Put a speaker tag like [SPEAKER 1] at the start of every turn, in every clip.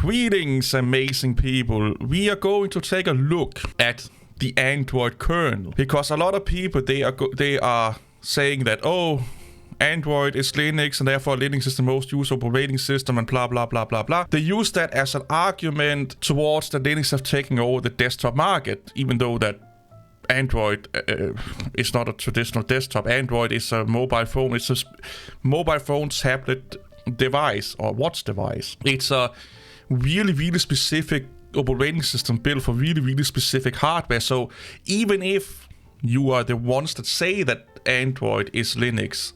[SPEAKER 1] Greetings, amazing people. We are going to take a look at the Android kernel, because a lot of people, they are saying that, oh, Android is Linux and therefore Linux is the most used operating system and blah blah blah blah blah. They use that as an argument towards that Linux have taken over the desktop market, even though that Android is not a traditional desktop. Android is a mobile phone. It's a mobile phone tablet device or watch device. It's a really, really specific operating system built for really, really specific hardware. So even if you are the ones that say that Android is Linux,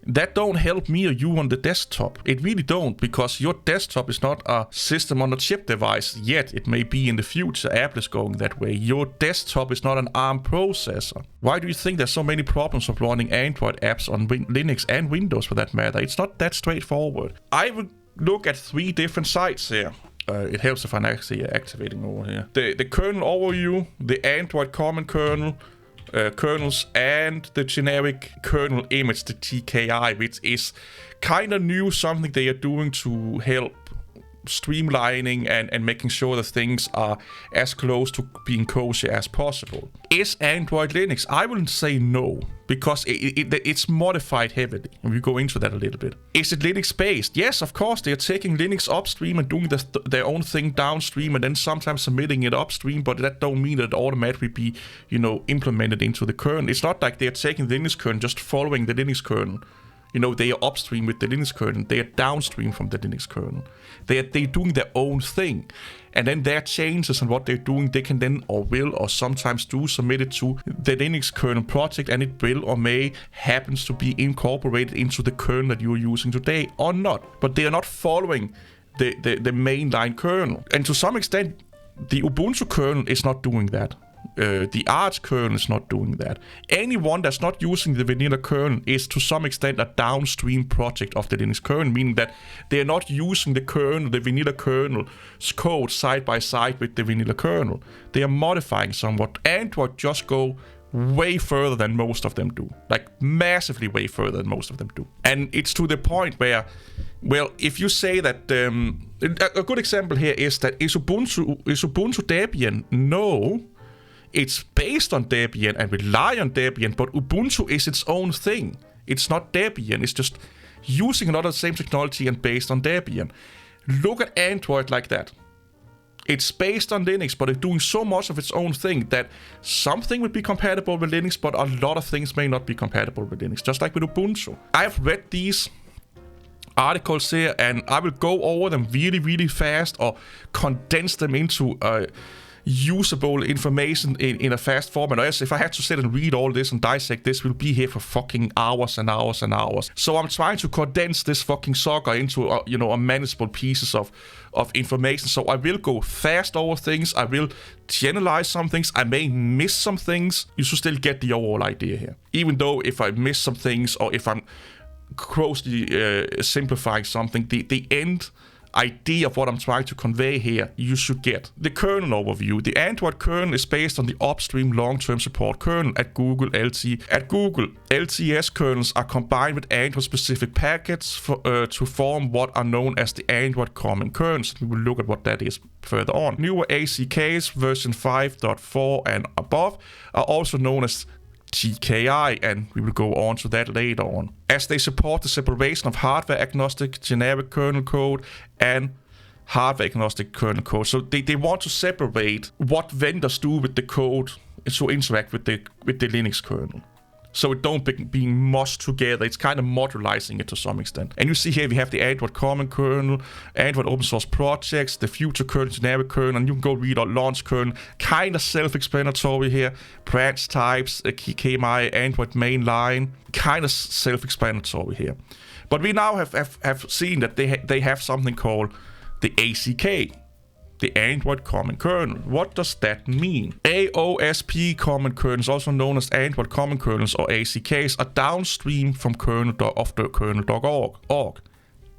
[SPEAKER 1] that don't help me or you on the desktop. It really don't, because your desktop is not a system on a chip device yet. It may be in the future. Apple is going that way. Your desktop is not an ARM processor. Why do you think there's so many problems of running Android apps on Linux and Windows for that matter? It's not that straightforward. I will look at 3 different sites here. It helps if I'm actually activating over here. The kernel overview, the Android common kernel, kernels, and the generic kernel image, the TKI, which is kind of new, something they are doing to help streamlining and making sure that things are as close to being cozy as possible. Is Android Linux? I wouldn't say no, because it's modified heavily, and we go into that a little bit. Is it Linux based? Yes, of course. They are taking Linux upstream and doing their own thing downstream, and then sometimes submitting it upstream, but that don't mean that it automatically be, implemented into the kernel. It's not like they are taking the Linux kernel, just following the Linux kernel. They are upstream with the Linux kernel. They are downstream from the Linux kernel. They're doing their own thing. And then their changes and what they're doing, they can then or will or sometimes do submit it to the Linux kernel project, and it will or may happens to be incorporated into the kernel that you're using today or not. But they are not following the mainline kernel. And to some extent, the Ubuntu kernel is not doing that. The Arch kernel is not doing that. Anyone that's not using the vanilla kernel is to some extent a downstream project of the Linux kernel, meaning that they're not using the kernel, the vanilla kernel's code side by side with the vanilla kernel. They are modifying somewhat. Android just go way further than most of them do. Like massively way further than most of them do. And it's to the point where, well, if you say that a good example here is that is Ubuntu Debian? No. It's based on Debian and rely on Debian, but Ubuntu is its own thing. It's not Debian. It's just using a lot of the same technology and based on Debian. Look at Android like that. It's based on Linux, but it's doing so much of its own thing that something would be compatible with Linux, but a lot of things may not be compatible with Linux, just like with Ubuntu. I've read these articles here, and I will go over them really, really fast or condense them into usable information in a fast format. If I had to sit and read all this and dissect this, we'll be here for fucking hours and hours and hours. So I'm trying to condense this fucking saga into a manageable pieces of information. So I will go fast over things. I will generalize some things. I may miss some things. You should still get the overall idea here. Even though if I miss some things or if I'm grossly simplifying something, the end idea of what I'm trying to convey here, you should get. The kernel overview. The Android kernel is based on the upstream long-term support kernel at Google. LTS kernels are combined with Android-specific packets to form what are known as the Android common kernels. We will look at what that is further on. Newer ACKs, version 5.4 and above, are also known as TKI, and we will go on to that later on, as they support the separation of hardware-agnostic generic kernel code and hardware-agnostic kernel code. So they want to separate what vendors do with the code to interact with the Linux kernel. So it don't being mushed together. It's kind of modularizing it to some extent. And you see here we have the Android common kernel, Android open source projects, the future kernel, generic kernel, and you can go read our launch kernel. Kind of self-explanatory here. Branch types, KMI, Android mainline. Kind of self-explanatory here. But we now have seen that they have something called the ACK. The Android Common Kernel. What does that mean? AOSP common kernels, also known as Android Common Kernels or ACKs, are downstream from of the kernel.org.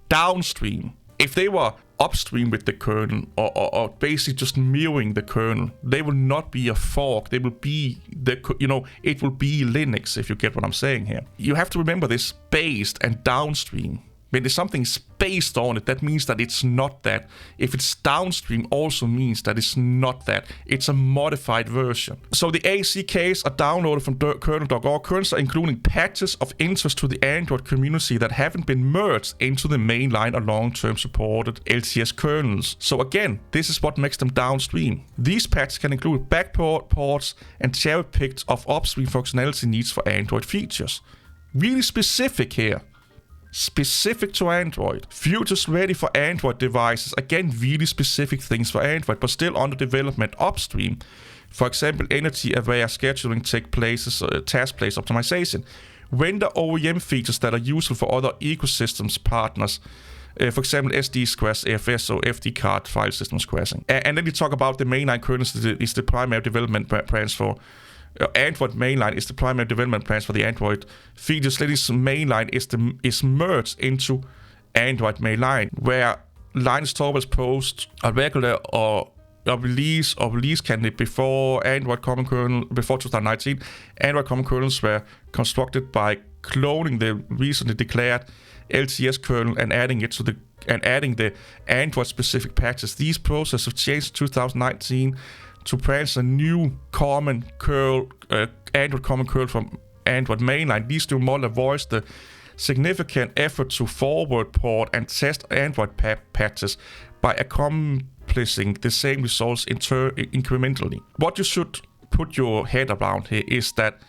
[SPEAKER 1] Downstream. If they were upstream with the kernel or basically just mirroring the kernel, they will not be a fork. They will be it will be Linux, if you get what I'm saying here. You have to remember this: based and downstream. When something is based on it, that means that it's not that. If it's downstream, also means that it's not that. It's a modified version. So the ACKs are downloaded from kernel.org. Kernels are including patches of interest to the Android community that haven't been merged into the mainline or long-term supported LTS kernels. So again, this is what makes them downstream. These patches can include backports and cherry-picked of upstream functionality needs for Android features. Really specific here. Specific to Android. Futures ready for Android devices. Again, really specific things for Android, but still under development upstream. For example, energy-aware scheduling, task place optimization. Vendor OEM features that are useful for other ecosystems partners. For example, SD squash, AFS, or FD card file system squashing. And then you talk about the mainline kernels is the primary development branch for Android mainline is the primary development plans for the Android features. Linux mainline is merged into Android mainline, where Linus Torvalds post a regular or a release candidate before Android Common Kernel before 2019. Android Common Kernels were constructed by cloning the recently declared LTS kernel and adding the Android specific patches. These processes have changed in 2019. To branch a new common curl, Android common curl from Android mainline. These new models avoid the significant effort to forward port and test Android patches by accomplishing the same results incrementally. What you should put your head around here is that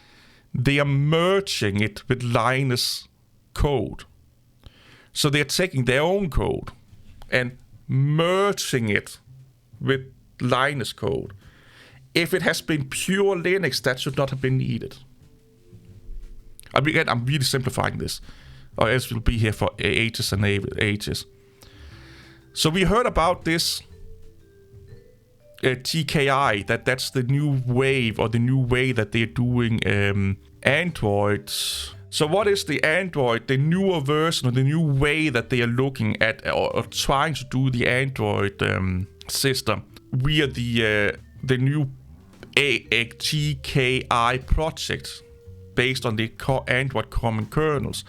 [SPEAKER 1] they are merging it with Linus code. So they're taking their own code and merging it with Linus code. If it has been pure Linux, that should not have been needed. I'm really simplifying this, or else we'll be here for ages and ages. So we heard about this TKI, that's the new wave, or the new way that they're doing Android. So what is the Android, the newer version, or the new way that they are looking at or trying to do the Android system via the new TKI project based on the Android common kernels?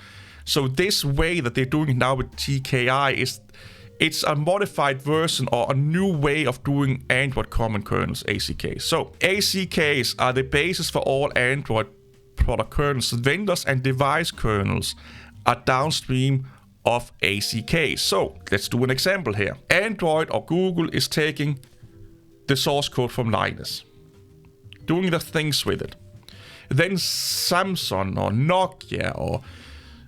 [SPEAKER 1] So this way that they're doing it now with TKI it's a modified version or a new way of doing Android common kernels, ACKs. So ACKs are the basis for all Android product kernels. Vendors and device kernels are downstream of ACKs. So let's do an example here. Android or Google is taking the source code from Linus, doing the things with it. Then Samsung or Nokia or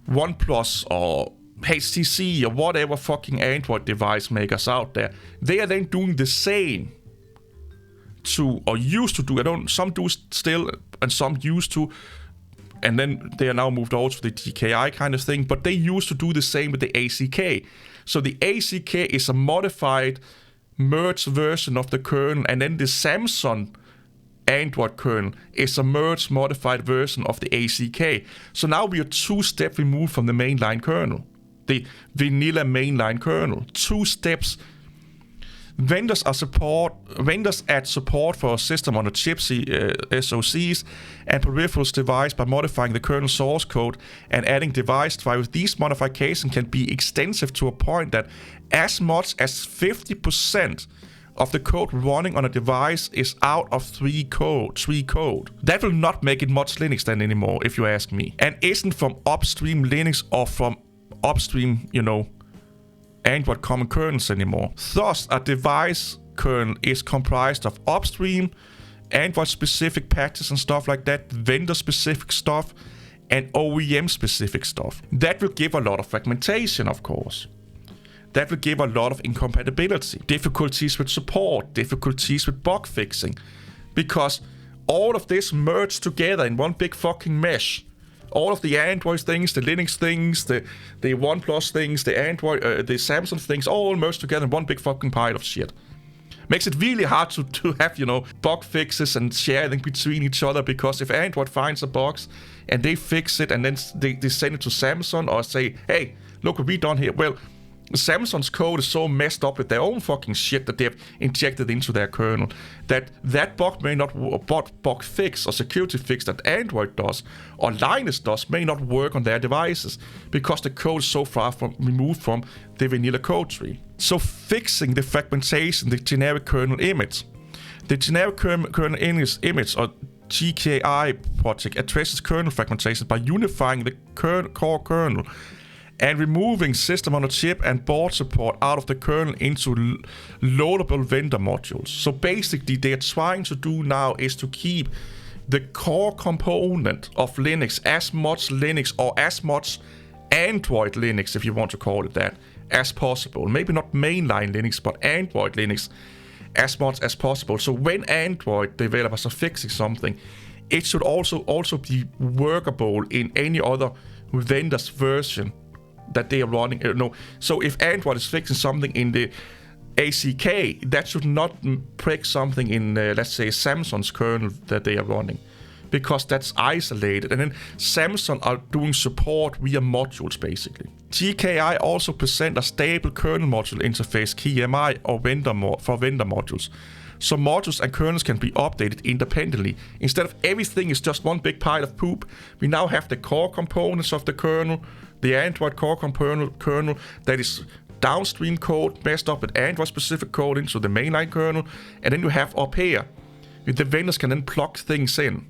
[SPEAKER 1] OnePlus or HTC or whatever fucking Android device makers out there, they are then doing the same to, or used to do, some do still and some used to, and then they are now moved over to the TKI kind of thing, but they used to do the same with the ACK. So the ACK is a modified merged version of the kernel, and then the Samsung Android kernel is a merged modified version of the ACK. So now we are 2 steps removed from the mainline kernel, the vanilla mainline kernel. 2 steps. Vendors add support for a system on a chip, SoCs, and peripherals device by modifying the kernel source code and adding device drivers. These modifications can be extensive to a point that as much as 50% of the code running on a device is out of 3 code. That will not make it much Linux then anymore, if you ask me. And isn't from upstream Linux or from upstream, Android common kernels anymore. Thus, a device kernel is comprised of upstream, Android-specific patches and stuff like that, vendor-specific stuff, and OEM-specific stuff. That will give a lot of fragmentation, of course. That will give a lot of incompatibility, difficulties with support, difficulties with bug fixing, because all of this merged together in one big fucking mesh. All of the Android things, the Linux things, the OnePlus things, the Android, the Samsung things, all merged together in one big fucking pile of shit. Makes it really hard to have, bug fixes and sharing between each other, because if Android finds a bug and they fix it and then they send it to Samsung or say, hey, look what we done here. Well, Samsung's code is so messed up with their own fucking shit that they have injected into their kernel that bug may not bug fix or security fix that Android does or Linus does may not work on their devices because the code is so far removed from the vanilla code tree. So fixing the fragmentation, the generic kernel image. The generic kernel image or GKI project addresses kernel fragmentation by unifying the core kernel and removing system on a chip and board support out of the kernel into loadable vendor modules. So basically, they're trying to do now is to keep the core component of Linux as much Linux or as much Android Linux, if you want to call it that, as possible. Maybe not mainline Linux, but Android Linux as much as possible. So when Android developers are fixing something, it should also be workable in any other vendor's version that they are running. So if Android is fixing something in the ACK, that should not break something in, let's say, Samsung's kernel that they are running, because that's isolated. And then Samsung are doing support via modules, basically. GKI also present a stable kernel module interface, KMI, or for vendor modules. So modules and kernels can be updated independently. Instead of everything is just one big pile of poop, we now have the core components of the kernel, the Android core kernel that is downstream code messed up with Android-specific code into the mainline kernel, and then you have up here, the vendors can then plug things in.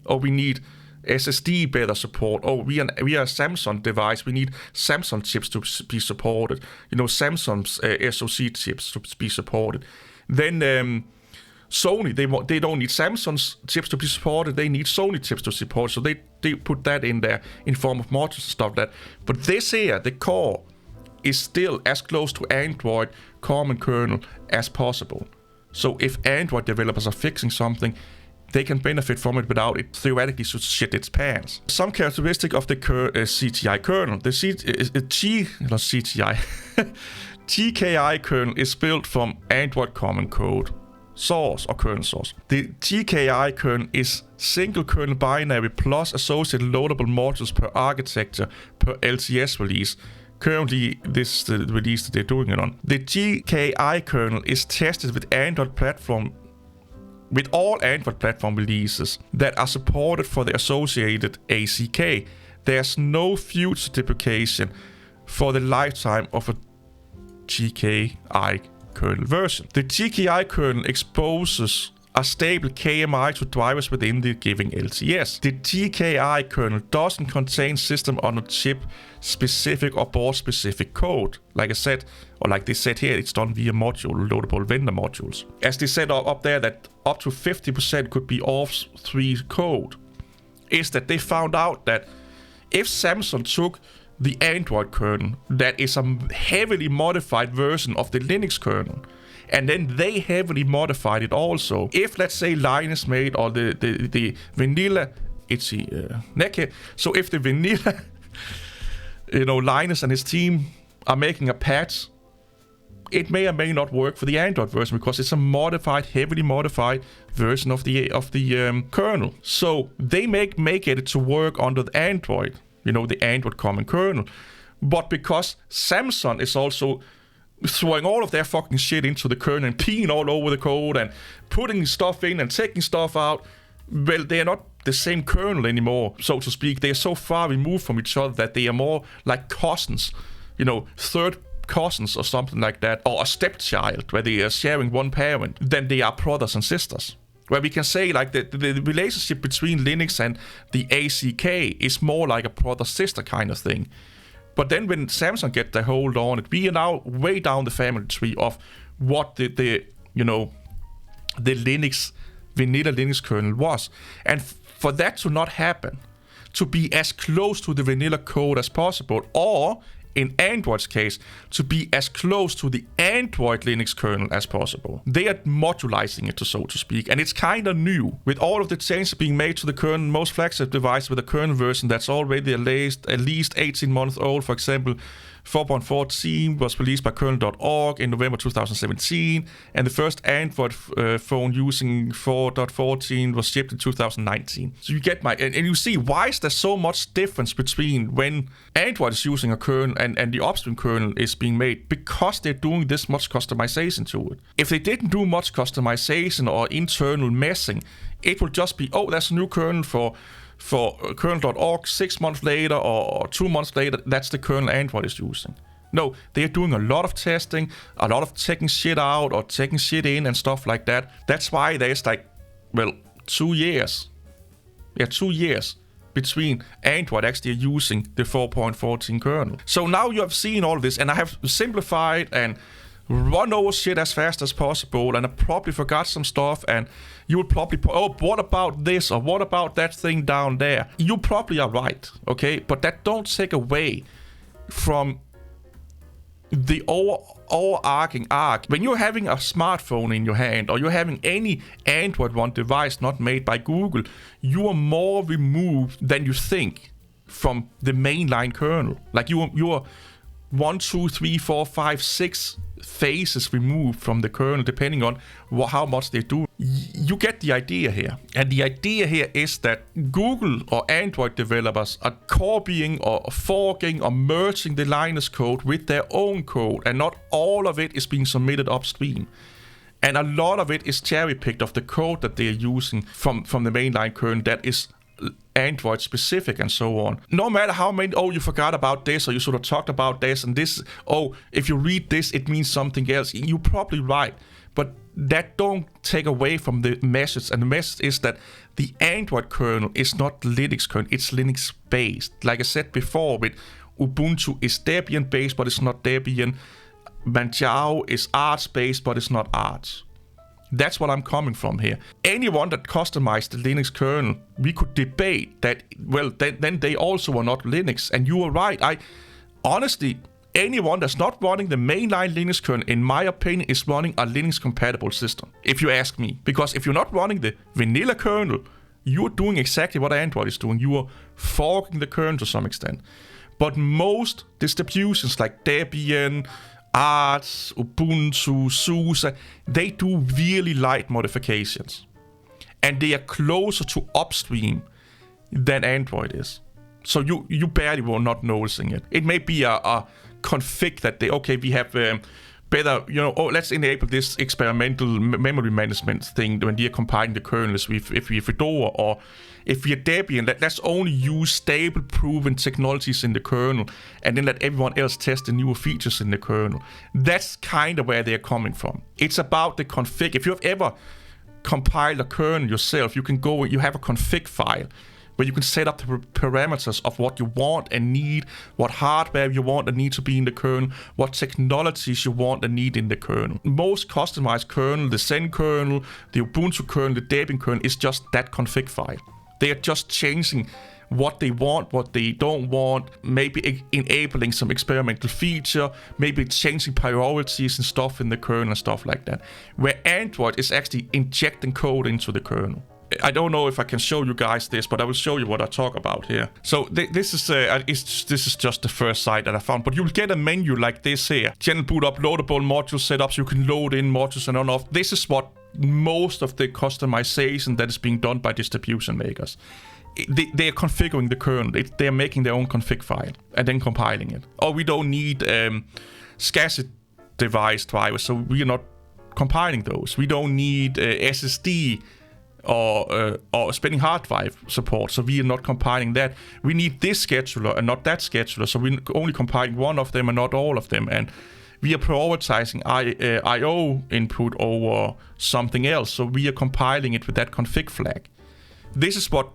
[SPEAKER 1] Or we need SSD better support. Oh, we are a Samsung device. We need Samsung chips to be supported. Samsung's SoC chips to be supported. Then Sony, they don't need Samsung's chips to be supported. They need Sony chips to support. So they put that in there in form of modules and stuff like that. But this here, the core, is still as close to Android common kernel as possible. So if Android developers are fixing something, they can benefit from it without it theoretically should shit its pants. Some characteristic of the CTI kernel. The GKI kernel is built from Android common code source or kernel source. The GKI kernel is single kernel binary plus associated loadable modules per architecture per LTS release. Currently, this is the release that they're doing it on. The GKI kernel is tested with all Android platform releases that are supported for the associated ACK. There's no future deprecation for the lifetime of a GKI kernel version. The GKI kernel exposes a stable KMI to drivers within the given LTS. The GKI kernel doesn't contain system on a chip specific or board specific code. Like I said, or like they said here, it's done via loadable vendor modules. As they said up there that up to 50% could be OFS3 code, is that they found out that if Samsung took the Android kernel, that is a heavily modified version of the Linux kernel, and then they heavily modified it also. If, let's say, Linus made, or the vanilla neckhead, so if the vanilla, Linus and his team are making a patch, it may or may not work for the Android version because it's a heavily modified version of the kernel. So they make it to work under the Android, the Android common kernel. But because Samsung is also throwing all of their fucking shit into the kernel and peeing all over the code and putting stuff in and taking stuff out, well, they are not the same kernel anymore, so to speak. They are so far removed from each other that they are more like cousins, third cousins or something like that, or a stepchild where they are sharing one parent, than they are brothers and sisters. Where we can say like the relationship between Linux and the ACK is more like a brother-sister kind of thing. But then when Samsung get their hold on it, we are now way down the family tree of what the Linux, vanilla Linux kernel was. And for that to not happen, to be as close to the vanilla code as possible, or in Android's case, to be as close to the Android Linux kernel as possible. They are modularizing it, so to speak, and it's kind of new. With all of the changes being made to the kernel, most flagship device with a kernel version that's already at least 18 months old, for example, 4.14 was released by kernel.org in November 2017, and the first Android phone using 4.14 was shipped in 2019. So you get and you see, why is there so much difference between when Android is using a kernel and the upstream kernel is being made? Because they're doing this much customization to it. If they didn't do much customization or internal messing, it will just be, oh, there's a new kernel for kernel.org 6 months later or 2 months later, that's the kernel Android is using. No, they're doing a lot of testing, a lot of taking shit out or taking shit in and stuff like that. That's why there's 2 years. Yeah, 2 years between Android actually using the 4.14 kernel. So now you have seen all this, and I have simplified and run over shit as fast as possible, and I probably forgot some stuff, and you will probably what about this or what about that thing down there? You probably are right, okay? But that don't take away from the overarching arc. When you're having a smartphone in your hand, or you're having any Android One device not made by Google, you are more removed than you think from the mainline kernel. Like you are 1, 2, 3, 4, 5, 6 phases removed from the kernel, depending on how much they do. You get the idea here. And the idea here is that Google or Android developers are copying or forking or merging the Linus code with their own code, and not all of it is being submitted upstream. And a lot of it is cherry-picked of the code that they're using from the mainline kernel that is Android specific and so on. No matter how many, you forgot about this, or you sort of talked about this and this, if you read this, it means something else. You're probably right. But that don't take away from the message. And the message is that the Android kernel is not Linux kernel, it's Linux based. Like I said before, with Ubuntu is Debian based, but it's not Debian. Manjaro is Arch based, but it's not Arch. That's what I'm coming from here. Anyone that customized the Linux kernel, we could debate that, then they also are not Linux. And you are right. Honestly, anyone that's not running the mainline Linux kernel, in my opinion, is running a Linux compatible system, if you ask me. Because if you're not running the vanilla kernel, you're doing exactly what Android is doing. You are forking the kernel to some extent. But most distributions like Debian, Arch, Ubuntu, SUSE, they do really light modifications. And they are closer to upstream than Android is. So you barely will not noticing it. It may be a config that we have better, let's enable this experimental memory management thing when we are compiling the kernels. If we have Fedora, or if we are Debian, let's only use stable, proven technologies in the kernel, and then let everyone else test the newer features in the kernel. That's kind of where they're coming from. It's about the config. If you have ever compiled a kernel yourself, you have a config file where you can set up the parameters of what you want and need, what hardware you want and need to be in the kernel, what technologies you want and need in the kernel. Most customized kernel, the Zen kernel, the Ubuntu kernel, the Debian kernel, is just that config file. They are just changing what they want, what they don't want, maybe enabling some experimental feature, maybe changing priorities and stuff in the kernel and stuff like that. Where Android is actually injecting code into the kernel. I don't know if I can show you guys this, but I will show you what I talk about here. So this is just the first site that I found, but you will get a menu like this here. General boot up, loadable module setups. You can load in modules and on off. This is what most of the customization that is being done by distribution makers. They are configuring the kernel. They are making their own config file and then compiling it. We don't need SCSI device drivers, so we are not compiling those. We don't need SSD or spinning hard drive support, so we are not compiling that. We need this scheduler and not that scheduler, so we're only compiling one of them and not all of them. And we are prioritizing I/O input over something else, so we are compiling it with that config flag. This is what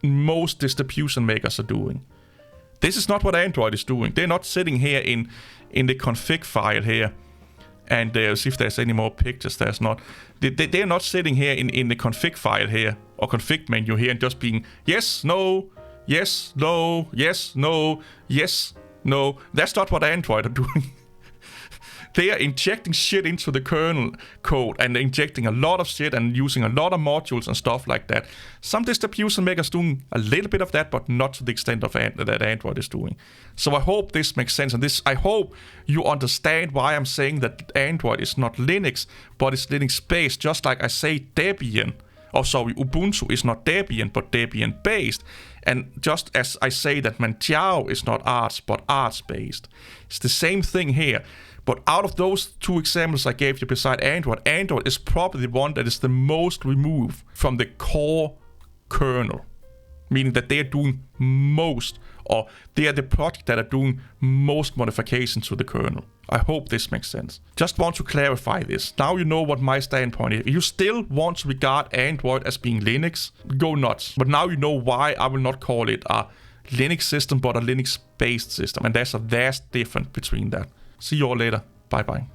[SPEAKER 1] most distribution makers are doing. This is not what Android is doing. They're not sitting here in the config file here, and see if there's any more pictures. There's not. They're not sitting here in the config file here, or config menu here, and just being yes, no, yes, no, yes, no, yes, no. That's not what Android are doing. They are injecting shit into the kernel code and injecting a lot of shit and using a lot of modules and stuff like that. Some distribution makers doing a little bit of that, but not to the extent of that Android is doing. So I hope this makes sense, and I hope you understand why I'm saying that Android is not Linux, but it's Linux-based, just like I say Debian. Ubuntu is not Debian, but Debian-based. And just as I say that Manjaro is not Arch, but Arch-based. It's the same thing here. But out of those two examples I gave you beside Android is probably the one that is the most removed from the core kernel. Meaning that they are doing most, or they are the project that are doing most modifications to the kernel. I hope this makes sense. Just want to clarify this. Now you know what my standpoint is. If you still want to regard Android as being Linux, go nuts. But now you know why I will not call it a Linux system, but a Linux-based system. And there's a vast difference between that. See you all later. Bye-bye.